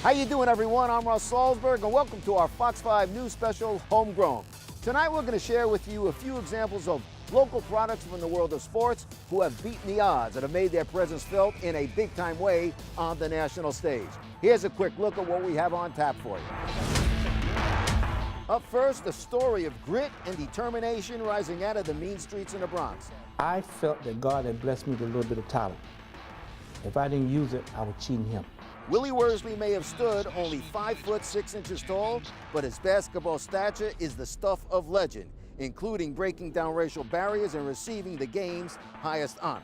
How you doing, everyone? I'm Russ Salzberg, and welcome to our Fox 5 News Special, Homegrown. Tonight, we're going to share with you a few examples of local products from the world of sports who have beaten the odds and have made their presence felt in a big-time way on the national stage. Here's a quick look at what we have on tap for you. Up first, the story of grit and determination rising out of the mean streets in the Bronx. I felt that God had blessed me with a little bit of talent. If I didn't use it, I was cheating him. Willie Worsley may have stood only 5 foot 6 inches tall, but his basketball stature is the stuff of legend, including breaking down racial barriers and receiving the game's highest honor.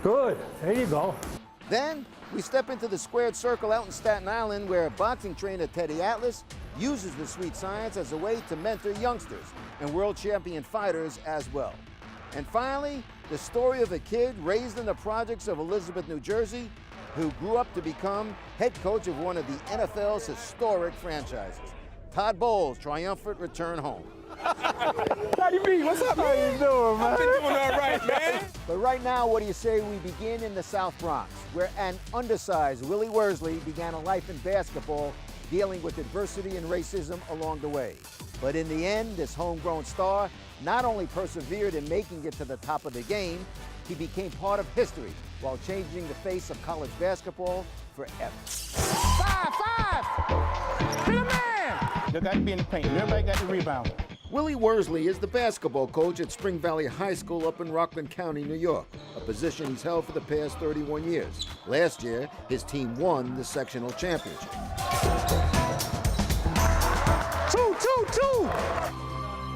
Good, there you go. Then we step into the squared circle out in Staten Island, where boxing trainer Teddy Atlas uses the sweet science as a way to mentor youngsters and world champion fighters as well. And finally, the story of a kid raised in the projects of Elizabeth, New Jersey, who grew up to become head coach of one of the NFL's historic franchises. Todd Bowles' triumphant return home. Daddy B, what's up, man? How you doing, man? I've been doing all right, man. But right now, what do you say we begin in the South Bronx, where an undersized Willie Worsley began a life in basketball, dealing with adversity and racism along the way. But in the end, this homegrown star not only persevered in making it to the top of the game, he became part of history while changing the face of college basketball forever. 5-5! Hit a man! They got to be in the paint. Everybody got the rebound. Willie Worsley is the basketball coach at Spring Valley High School up in Rockland County, New York, a position he's held for the past 31 years. Last year, his team won the sectional championship. 2-2-2!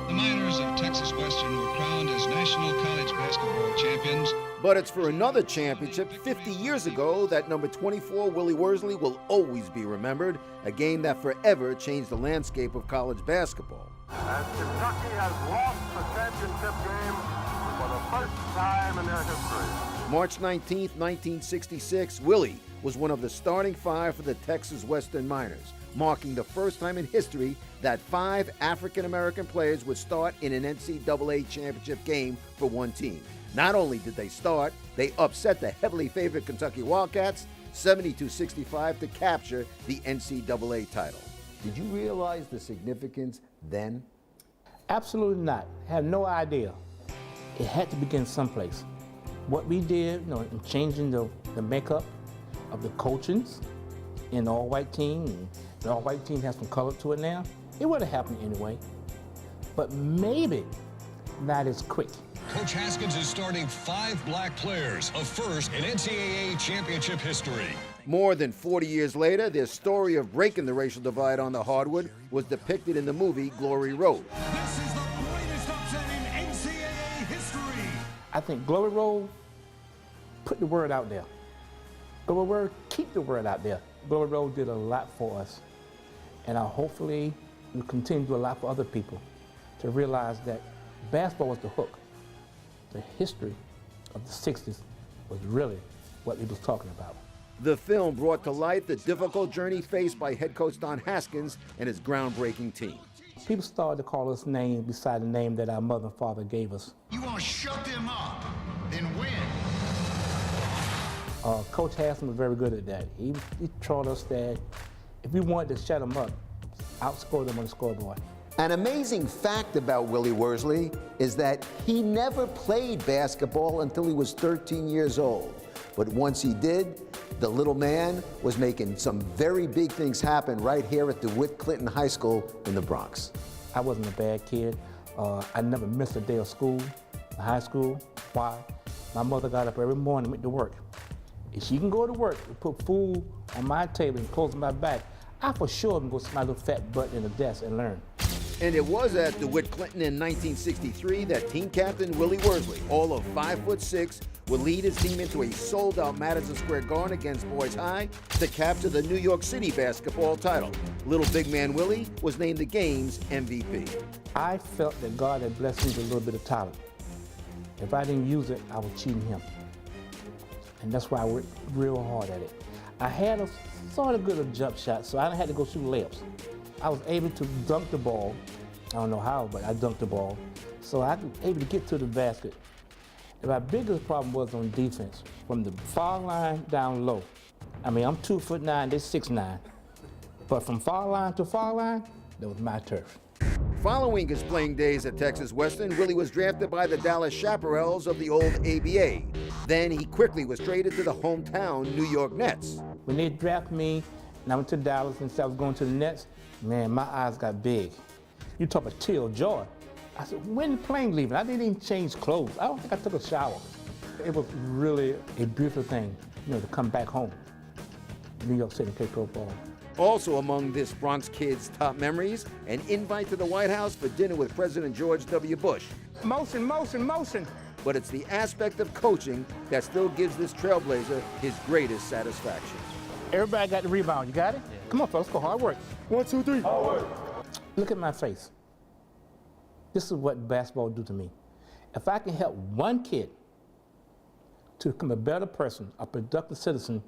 The Miners of Texas Western were crowned as national college basketball champions. But it's for another championship 50 years ago that number 24 Willie Worsley will always be remembered, a game that forever changed the landscape of college basketball. As Kentucky has lost the championship game for the first time in their history. March 19th, 1966, Willie was one of the starting 5 for the Texas Western Miners, marking the first time in history that 5 African-American players would start in an NCAA championship game for one team. Not only did they start, they upset the heavily favored Kentucky Wildcats 72-65 to capture the NCAA title. Did you realize the significance then? Absolutely not. Had no idea. It had to begin someplace. What we did, in changing the makeup of the coachings in the all-white team, and the all-white team has some color to it now, it would have happened anyway. But maybe not as quick. Coach Haskins is starting 5 black players, a first in NCAA championship history. More than 40 years later, their story of breaking the racial divide on the hardwood was depicted in the movie Glory Road. This is the greatest upset in NCAA history. I think Glory Road put the word out there. Glory Road, keep the word out there. Glory Road did a lot for us. And hopefully will continue to do a lot for other people to realize that basketball was the hook. The history of the 60s was really what we was talking about. The film brought to light the difficult journey faced by head coach Don Haskins and his groundbreaking team. People started to call us names beside the name that our mother and father gave us. You want to shut them up, then win. Coach Haskins was very good at that. He taught us that if we wanted to shut them up, outscore them on the scoreboard. An amazing fact about Willie Worsley is that he never played basketball until he was 13 years old. But once he did, the little man was making some very big things happen right here at DeWitt Clinton High School in the Bronx. I wasn't a bad kid. I never missed a day of school, high school. Why? My mother got up every morning and went to work. If she can go to work and put food on my table and clothes on my back, I for sure can go sit my little fat butt in the desk and learn. And it was at DeWitt Clinton in 1963 that team captain Willie Worsley, all of 5'6", would lead his team into a sold-out Madison Square Garden against Boys High to capture the New York City basketball title. Little big man Willie was named the game's MVP. I felt that God had blessed me with a little bit of talent. If I didn't use it, I was cheating him. And that's why I worked real hard at it. I had a sort of good jump shot, so I didn't have to go shoot layups. I was able to dunk the ball. I don't know how, but I dunked the ball. So I was able to get to the basket. And my biggest problem was on defense. From the foul line down low, I mean, I'm 2'9", they're 6'9". But from foul line to foul line, that was my turf. Following his playing days at Texas Western, Willie was drafted by the Dallas Chaparrals of the old ABA. Then he quickly was traded to the hometown New York Nets. When they drafted me, and I went to Dallas and said I was going to the Nets, man, my eyes got big. You talk about teal joy. I said, when the plane leaving? I didn't even change clothes. I don't think I took a shower. It was really a beautiful thing, you know, to come back home, New York City, and play pro ball. Also among this Bronx kid's top memories, an invite to the White House for dinner with President George W. Bush. Motion, motion, motion. But it's the aspect of coaching that still gives this trailblazer his greatest satisfaction. Everybody got the rebound. You got it? Yeah. Come on, folks, go hard work. 1, 2, 3. Hard work. Look at my face. This is what basketball do to me. If I can help one kid to become a better person, a productive citizen,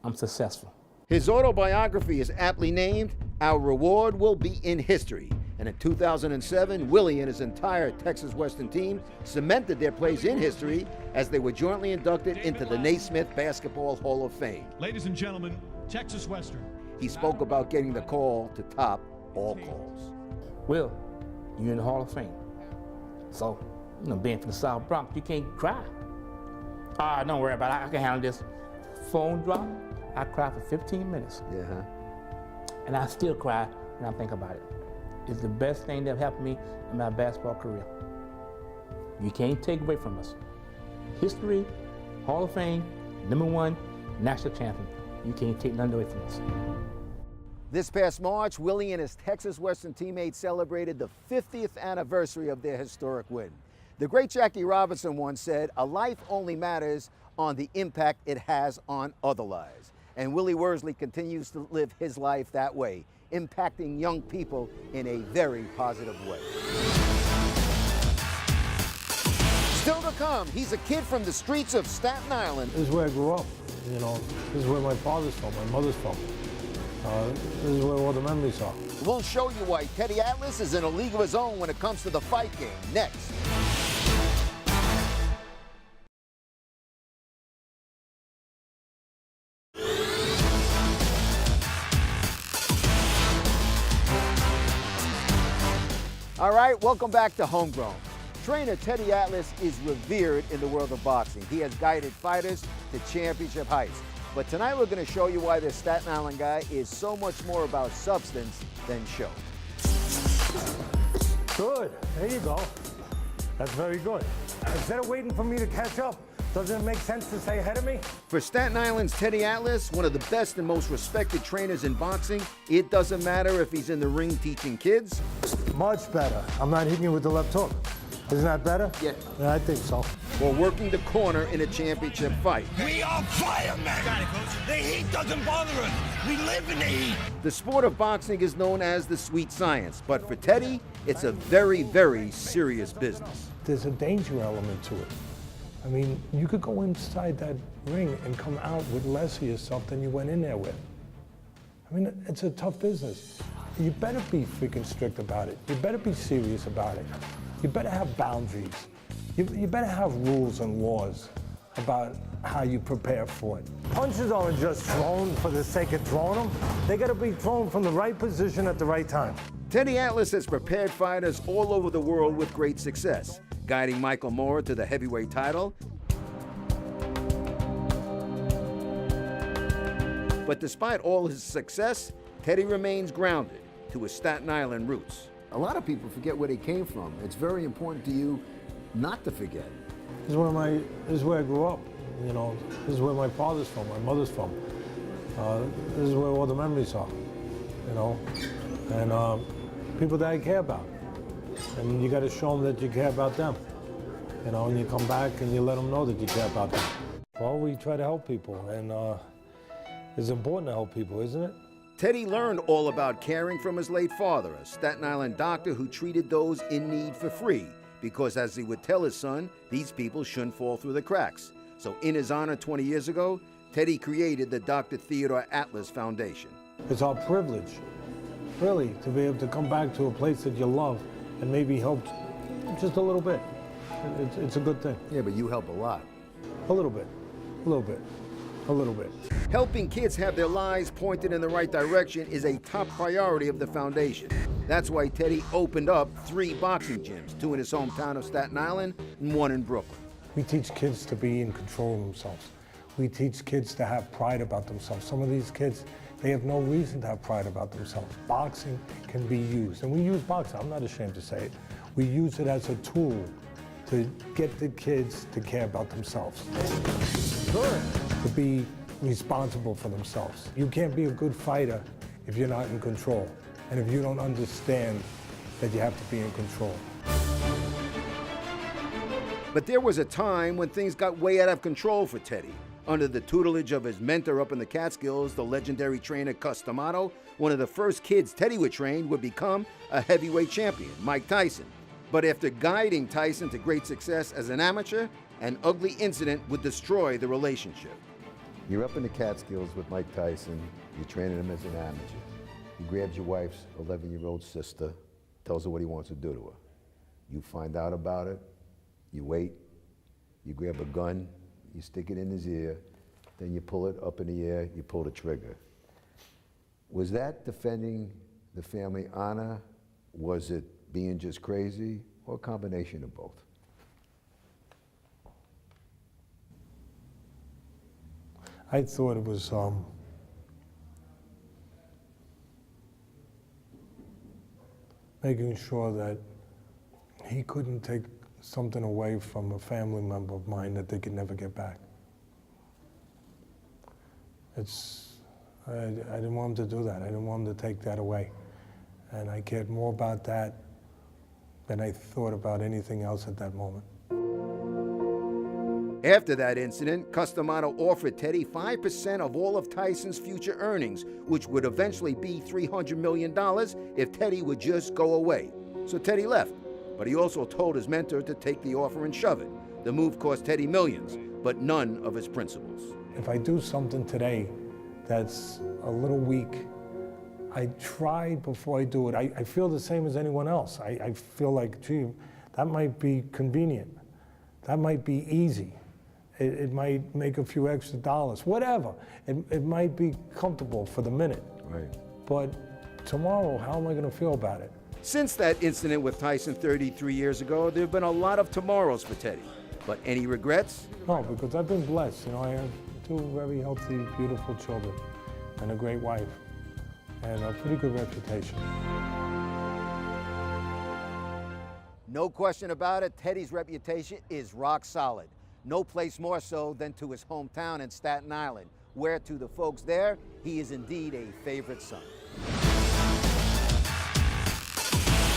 I'm successful. His autobiography is aptly named, Our Reward Will Be in History. And in 2007, Willie and his entire Texas Western team cemented their place in history as they were jointly inducted into the Naismith Basketball Hall of Fame. Ladies and gentlemen, Texas Western. He spoke about getting the call to top all calls. Will, you're in the Hall of Fame. So, you know, being from the South Bronx, you can't cry. Don't worry about it, I can handle this. Phone drop, I cry for 15 minutes. Yeah. And I still cry when I think about it. It's the best thing that happened me in my basketball career. You can't take away from us. History, Hall of Fame, #1, national champion. You can't take none away from us. This past March, Willie and his Texas Western teammates celebrated the 50th anniversary of their historic win. The great Jackie Robinson once said, "A life only matters on the impact it has on other lives." And Willie Worsley continues to live his life that way, impacting young people in a very positive way. Still to come, he's a kid from the streets of Staten Island. This is where I grew up, you know. This is where my father's from, my mother's from. This is where all the memories are. We'll show you why Teddy Atlas is in a league of his own when it comes to the fight game, next. All right, welcome back to Homegrown. Trainer Teddy Atlas is revered in the world of boxing. He has guided fighters to championship heights. But tonight we're going to show you why this Staten Island guy is so much more about substance than show. Good, there you go. That's very good. Instead of waiting for me to catch up, doesn't it make sense to stay ahead of me? For Staten Island's Teddy Atlas, one of the best and most respected trainers in boxing, it doesn't matter if he's in the ring teaching kids. Much better. I'm not hitting you with the left hook. Isn't that better? Yeah. I think so. Or working the corner in a championship fight. We are firemen. Got it, Coach. The heat doesn't bother us. We live in the heat. The sport of boxing is known as the sweet science, but for Teddy, it's a very, very serious business. There's a danger element to it. I mean, you could go inside that ring and come out with less of yourself than you went in there with. I mean, it's a tough business. You better be freaking strict about it. You better be serious about it. You better have boundaries. You better have rules and laws about how you prepare for it. Punches aren't just thrown for the sake of throwing them. They gotta be thrown from the right position at the right time. Teddy Atlas has prepared fighters all over the world with great success, guiding Michael Moorer to the heavyweight title. But despite all his success, Teddy remains grounded to his Staten Island roots. A lot of people forget where they came from. It's very important to you not to forget. This is where I grew up. You know, this is where my father's from, my mother's from. This is where all the memories are. You know, and people that I care about. And you got to show them that you care about them. You know, and you come back and you let them know that you care about them. Well, we try to help people, and it's important to help people, isn't it? Teddy learned all about caring from his late father, a Staten Island doctor who treated those in need for free, because as he would tell his son, these people shouldn't fall through the cracks. So in his honor 20 years ago, Teddy created the Dr. Theodore Atlas Foundation. It's our privilege, really, to be able to come back to a place that you love and maybe help just a little bit. It's a good thing. Yeah, but you help a lot. A little bit, a little bit. a little bit. Helping kids have their lives pointed in the right direction is a top priority of the foundation. That's why Teddy opened up 3 boxing gyms, 2 in his hometown of Staten Island and 1 in Brooklyn. We teach kids to be in control of themselves. We teach kids to have pride about themselves. Some of these kids, they have no reason to have pride about themselves. Boxing can be used, and we use boxing, I'm not ashamed to say it. We use it as a tool to get the kids to care about themselves. Good. To be responsible for themselves. You can't be a good fighter if you're not in control, and if you don't understand that you have to be in control. But there was a time when things got way out of control for Teddy. Under the tutelage of his mentor up in the Catskills, the legendary trainer Cus D'Amato, one of the first kids Teddy would train would become a heavyweight champion, Mike Tyson. But after guiding Tyson to great success as an amateur, an ugly incident would destroy the relationship. You're up in the Catskills with Mike Tyson. You're training him as an amateur. He grabs your wife's 11-year-old sister, tells her what he wants to do to her. You find out about it, you wait, you grab a gun, you stick it in his ear, then you pull it up in the air, you pull the trigger. Was that defending the family honor? Was it being just crazy, or a combination of both? I thought it was making sure that he couldn't take something away from a family member of mine that they could never get back. I didn't want him to do that. I didn't want him to take that away. And I cared more about that than I thought about anything else at that moment. After that incident, Cus D'Amato offered Teddy 5% of all of Tyson's future earnings, which would eventually be $300 million if Teddy would just go away. So Teddy left, but he also told his mentor to take the offer and shove it. The move cost Teddy millions, but none of his principles. If I do something today that's a little weak, I try before I do it. I feel the same as anyone else. I feel like, gee, that might be convenient. That might be easy. It might make a few extra dollars, whatever. It might be comfortable for the minute. Right. But tomorrow, how am I going to feel about it? Since that incident with Tyson 33 years ago, there have been a lot of tomorrows for Teddy. But any regrets? No, because I've been blessed. You know, I have 2 very healthy, beautiful children and a great wife and a pretty good reputation. No question about it, Teddy's reputation is rock solid. No place more so than to his hometown in Staten Island, where to the folks there, he is indeed a favorite son.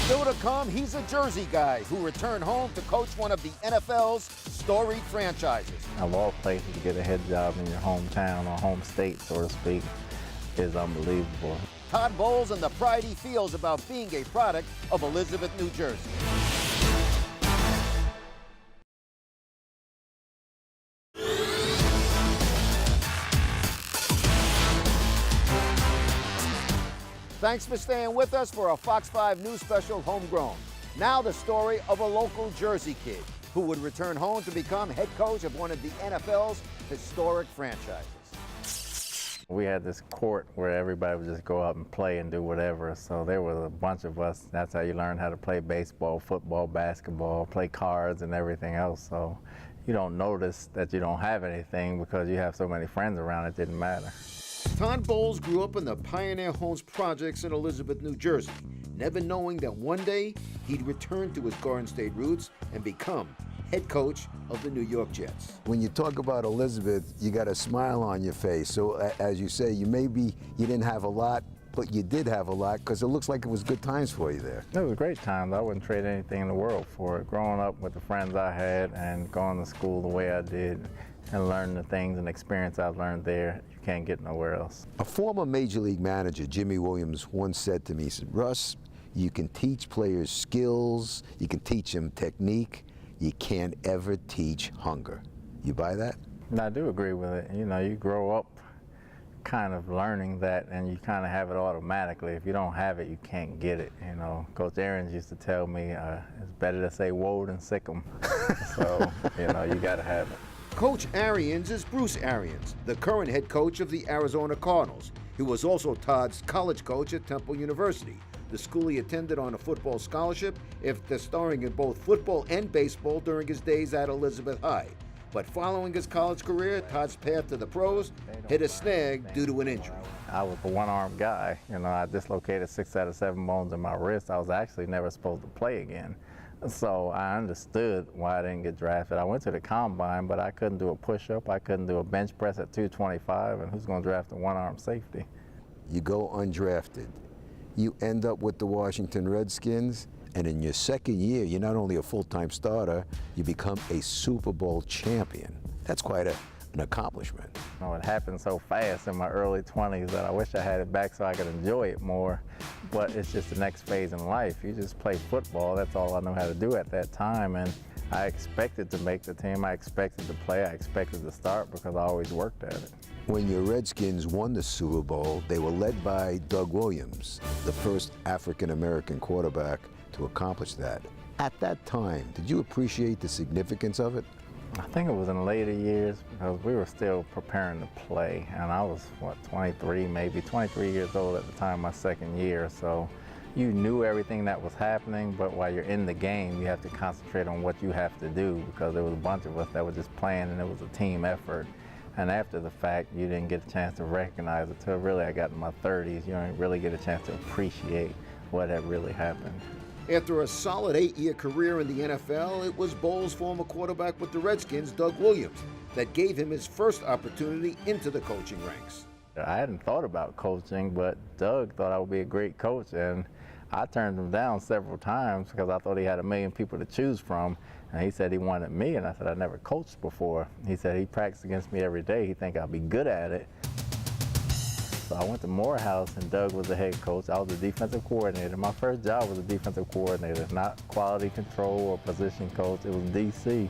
Still to come, he's a Jersey guy who returned home to coach one of the NFL's storied franchises. Of all places to get a head job in your hometown or home state, so to speak, is unbelievable. Todd Bowles and the pride he feels about being a product of Elizabeth, New Jersey. Thanks for staying with us for a Fox 5 News special, Homegrown. Now the story of a local Jersey kid who would return home to become head coach of one of the NFL's historic franchises. We had this court where everybody would just go out and play and do whatever. So there was a bunch of us. That's how you learn how to play baseball, football, basketball, play cards and everything else. So you don't notice that you don't have anything because you have so many friends around, it didn't matter. Todd Bowles grew up in the Pioneer Homes projects in Elizabeth, New Jersey, never knowing that one day he'd return to his Garden State roots and become head coach of the New York Jets. When you talk about Elizabeth, you got a smile on your face. So as you say, you didn't have a lot, but you did have a lot because it looks like it was good times for you there. It was great times. I wouldn't trade anything in the world for it. Growing up with the friends I had and going to school the way I did and learning the things and experience I've learned there, you can't get nowhere else. A former Major League manager, Jimmy Williams, once said to me, he said, Russ, you can teach players skills, you can teach them technique, you can't ever teach hunger. You buy that? I do agree with it. You know, you grow up kind of learning that and you kind of have it automatically. If you don't have it, you can't get it. You know, Coach Aarons used to tell me it's better to say whoa than sick 'em. So, you know, you got to have it. Coach Arians is Bruce Arians, the current head coach of the Arizona Cardinals. He was also Todd's college coach at Temple University, the school he attended on a football scholarship after starring in both football and baseball during his days at Elizabeth High. But following his college career, Todd's path to the pros hit a snag due to an injury. I was a one-armed guy. You know, I dislocated 6 out of 7 bones in my wrist. I was actually never supposed to play again. So I understood why I didn't get drafted. I went to the combine, but I couldn't do a push-up. I couldn't do a bench press at 225, and who's going to draft a one-armed safety? You go undrafted. You end up with the Washington Redskins, and in your second year, you're not only a full-time starter, you become a Super Bowl champion. That's quite an accomplishment. You know, it happened so fast in my early 20s that I wish I had it back so I could enjoy it more, but it's just the next phase in life. You just play football, that's all I knew how to do at that time, and I expected to make the team, I expected to play, I expected to start because I always worked at it. When your Redskins won the Super Bowl, they were led by Doug Williams, the first African-American quarterback to accomplish that. At that time, did you appreciate the significance of it? I think it was in later years because we were still preparing to play, and I was, 23 years old at the time, my second year, so you knew everything that was happening, but while you're in the game, you have to concentrate on what you have to do because there was a bunch of us that were just playing and it was a team effort. And after the fact, you didn't get a chance to recognize it until really I got in my 30s. You don't really get a chance to appreciate what had really happened. After a solid 8-year career in the NFL, it was Bowles' former quarterback with the Redskins, Doug Williams, that gave him his first opportunity into the coaching ranks. I hadn't thought about coaching, but Doug thought I would be a great coach, and I turned him down several times because I thought he had a million people to choose from, and he said he wanted me, and I said I never coached before. He said he practiced against me every day. He think I'd be good at it. So I went to Morehouse, and Doug was the head coach. I was the defensive coordinator. My first job was a defensive coordinator, not quality control or position coach. It was DC.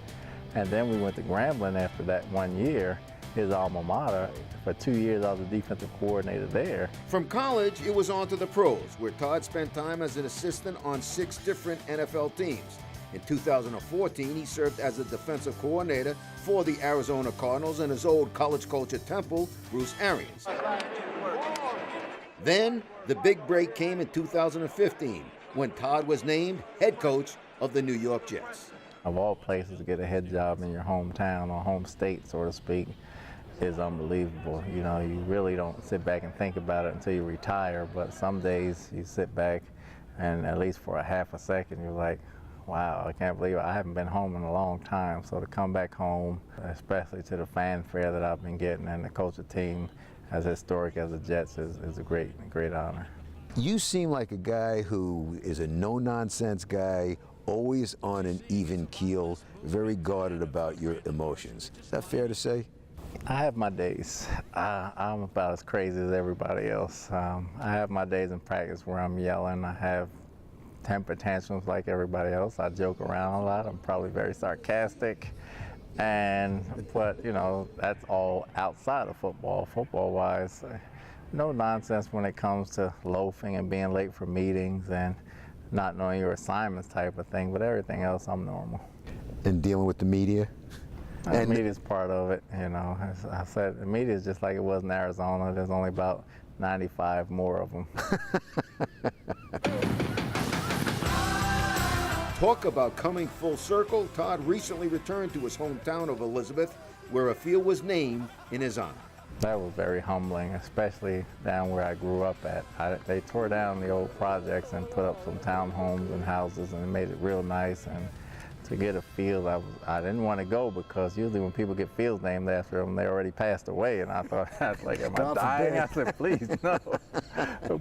And then we went to Grambling after that 1 year, his alma mater. For 2 years, I was the defensive coordinator there. From college, it was on to the pros, where Todd spent time as an assistant on 6 different NFL teams. In 2014, he served as a defensive coordinator for the Arizona Cardinals and his old college coach at Temple, Bruce Arians. Then, the big break came in 2015, when Todd was named head coach of the New York Jets. Of all places to get a head job in your hometown or home state, so to speak, is unbelievable. You know, you really don't sit back and think about it until you retire, but some days you sit back and at least for a half a second, you're like, wow, I can't believe it. I haven't been home in a long time, so to come back home, especially to the fanfare that I've been getting and to coach a team as historic as the Jets is a great honor. You seem like a guy who is a no-nonsense guy, always on an even keel, very guarded about your emotions. Is that fair to say? I have my days. I'm about as crazy as everybody else. I have my days in practice where I'm yelling. I have temper tantrums like everybody else. I joke around a lot. I'm probably very sarcastic. But you know, that's all outside of football. Football-wise, no nonsense when it comes to loafing and being late for meetings and not knowing your assignments type of thing, but everything else, I'm normal. And dealing with the media? The media is part of it, you know. As I said, the media is just like it was in Arizona. There's only about 95 more of them. Talk about coming full circle. Todd recently returned to his hometown of Elizabeth, where a field was named in his honor. That was very humbling, especially down where I grew up at. They tore down the old projects and put up some townhomes and houses and made it real nice. And to get a field, I didn't want to go because usually when people get fields named after them, they already passed away. And I thought, like, am I dying? I said, please, no.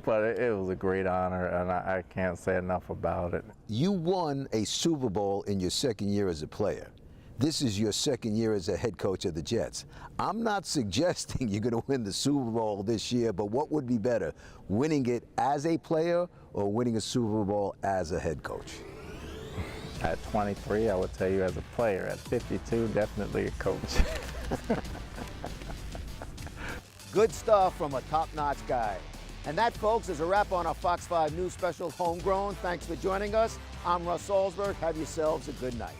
But it was a great honor, and I can't say enough about it. You won a Super Bowl in your second year as a player. This is your second year as a head coach of the Jets. I'm not suggesting you're going to win the Super Bowl this year, but what would be better, winning it as a player or winning a Super Bowl as a head coach? At 23, I would tell you as a player. At 52, definitely a coach. Good stuff from a top-notch guy. And that, folks, is a wrap on our Fox 5 News special, Homegrown. Thanks for joining us. I'm Russ Salzberg. Have yourselves a good night.